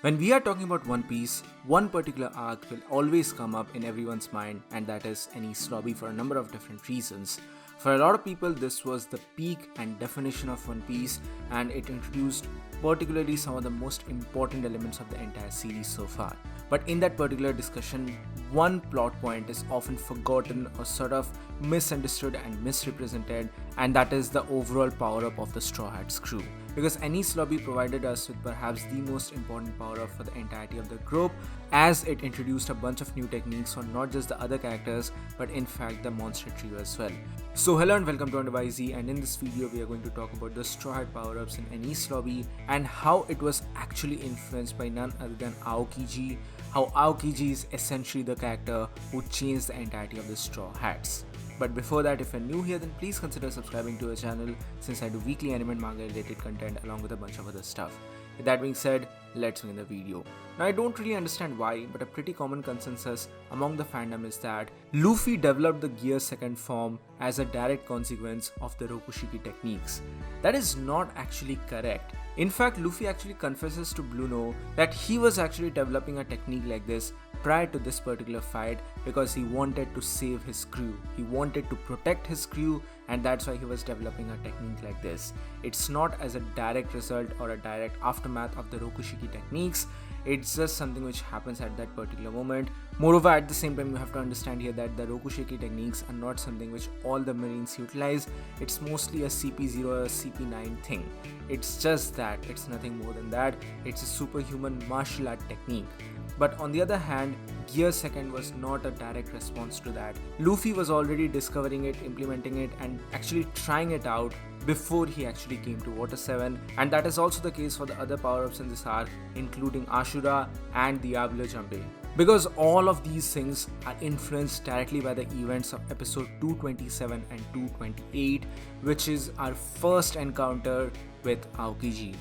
When we are talking about One Piece, one particular arc will always come up in everyone's mind, and that is Enies Lobby for a number of different reasons. For a lot of people, this was the peak and definition of One Piece, and it introduced particularly some of the most important elements of the entire series so far. But in that particular discussion, one plot point is often forgotten or sort of misunderstood and misrepresented, and that is the overall power-up of the Straw Hats crew. Because Enies Lobby provided us with perhaps the most important power-up for the entirety of the group, as it introduced a bunch of new techniques for not just the other characters, but in fact the monster trio as well. So hello and welcome to WhyZ, and in this video we are going to talk about the Straw Hat power-ups in Enies Lobby and how it was actually influenced by none other than Aokiji, how Aokiji is essentially the character who changed the entirety of the Straw Hats. But before that, if you're new here, then please consider subscribing to our channel, since I do weekly anime and manga related content along with a bunch of other stuff. With that being said, let's begin the video. Now I don't really understand why, but a pretty common consensus among the fandom is that Luffy developed the Gear Second form as a direct consequence of the Rokushiki techniques. That is not actually correct. In fact, Luffy actually confesses to Bluno that he was actually developing a technique like this prior to this particular fight because he wanted to save his crew. He wanted to protect his crew, and that's why he was developing a technique like this. It's not as a direct result or a direct aftermath of the Rokushiki techniques. It's just something which happens at that particular moment. Moreover, at the same time, you have to understand here that the Rokushiki techniques are not something which all the Marines utilize. It's mostly a CP0 or a CP9 thing. It's just that, it's nothing more than that. It's a superhuman martial art technique. But on the other hand, Gear Second was not a direct response to that. Luffy was already discovering it, implementing it, and actually trying it out before he actually came to Water 7, and that is also the case for the other power-ups in this arc, including Ashura and Diablo Jumbe. Because all of these things are influenced directly by the events of episode 227 and 228, which is our first encounter with Aokiji.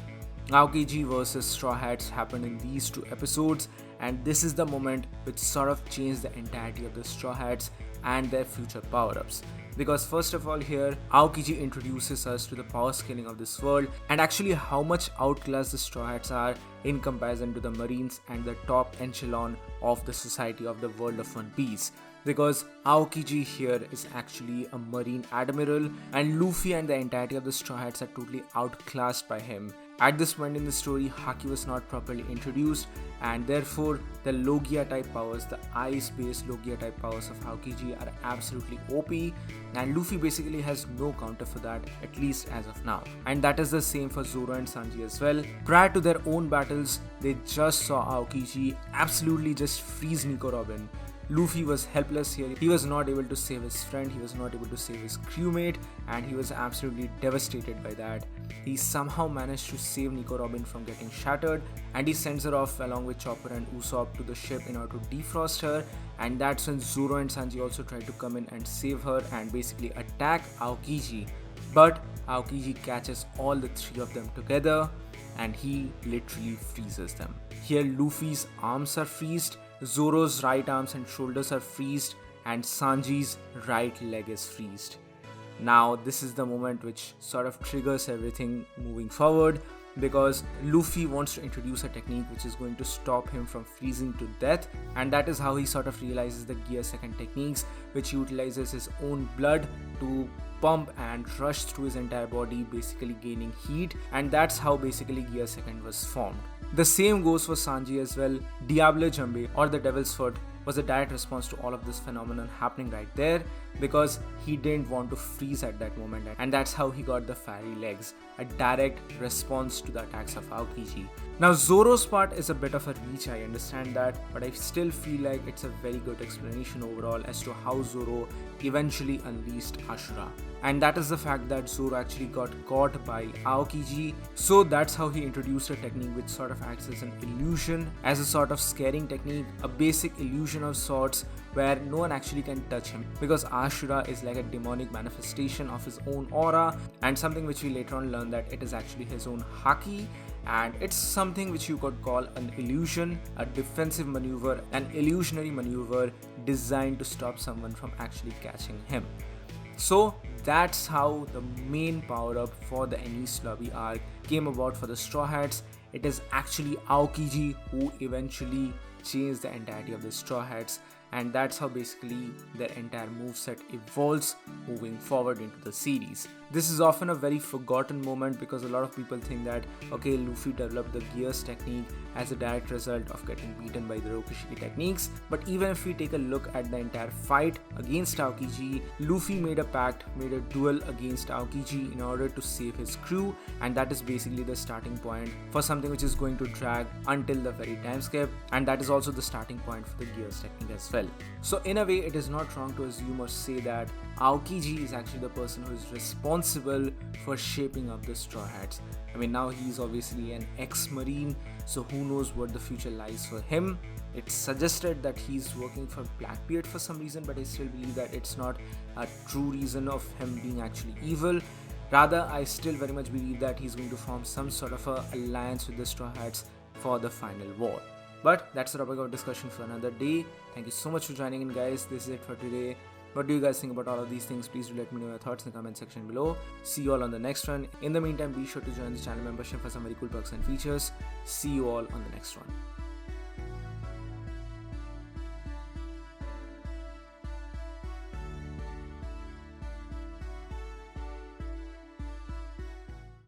Aokiji versus Straw Hats happened in these two episodes, and this is the moment which sort of changed the entirety of the Straw Hats and their future power-ups. Because first of all here, Aokiji introduces us to the power scaling of this world and actually how much outclassed the Straw Hats are in comparison to the Marines and the top echelon of the society of the world of One Piece. Because Aokiji here is actually a Marine Admiral, and Luffy and the entirety of the Straw Hats are totally outclassed by him. At this point in the story, Haki was not properly introduced, and therefore the Logia type powers, the ice-based Logia type powers of Aokiji are absolutely OP, and Luffy basically has no counter for that, at least as of now. And that is the same for Zoro and Sanji as well. Prior to their own battles, they just saw Aokiji absolutely just freeze Nico Robin. Luffy was helpless here. He was not able to save his friend, he was not able to save his crewmate, and he was absolutely devastated by that. He somehow managed to save Nico Robin from getting shattered, and he sends her off along with Chopper and Usopp to the ship in order to defrost her, and that's when Zoro and Sanji also try to come in and save her and basically attack Aokiji. But Aokiji catches all the three of them together and he literally freezes them. Here Luffy's arms are freezed, Zoro's right arms and shoulders are freezed, and Sanji's right leg is freezed. Now this is the moment which sort of triggers everything moving forward, because Luffy wants to introduce a technique which is going to stop him from freezing to death, and that is how he sort of realizes the Gear Second techniques, which utilizes his own blood to pump and rush through his entire body, basically gaining heat, and that's how basically Gear Second was formed. The same goes for Sanji as well. Diablo Jumbe, or the Devil's Foot, was a direct response to all of this phenomenon happening right there, because he didn't want to freeze at that moment, and that's how he got the fiery legs, a direct response to the attacks of Aokiji. Now Zoro's part is a bit of a reach, I understand that, but I still feel like it's a very good explanation overall as to how Zoro eventually unleashed Ashura. And that is the fact that Zoro actually got caught by Aokiji, so that's how he introduced a technique which sort of acts as an illusion, as a sort of scaring technique, a basic illusion of sorts where no one actually can touch him, because Ashura is like a demonic manifestation of his own aura, and something which we later on learn that it is actually his own haki, and it's something which you could call an illusion, a defensive maneuver, an illusionary maneuver designed to stop someone from actually catching him. So that's how the main power up for the Enies Lobby arc came about for the Straw Hats. it is actually Aokiji who eventually changed the entirety of the Straw Hats, and that's how basically their entire moveset evolves moving forward into the series. This is often a very forgotten moment because a lot of people think that okay, Luffy developed the gears technique as a direct result of getting beaten by the Rokushiki techniques, but even if we take a look at the entire fight against Aokiji, Luffy made a pact, made a duel against Aokiji in order to save his crew, and that is basically the starting point for something which is going to drag until the very time skip, and that is also the starting point for the gears technique as well. So in a way, it is not wrong to assume or say that Aokiji is actually the person who is responsible for shaping up the Straw Hats. I mean, now he's obviously an ex-marine, so who knows what the future lies for him. It's suggested that he's working for Blackbeard for some reason, but I still believe that it's not a true reason of him being actually evil. Rather, I still very much believe that he's going to form some sort of a alliance with the Straw Hats for the final war. But that's the topic of discussion for another day. Thank you so much for joining in, guys. This is it for today. What do you guys think about all of these things? Please do let me know your thoughts in the comment section below. See you all on the next one. In the meantime, be sure to join the channel membership for some very cool perks and features. See you all on the next one.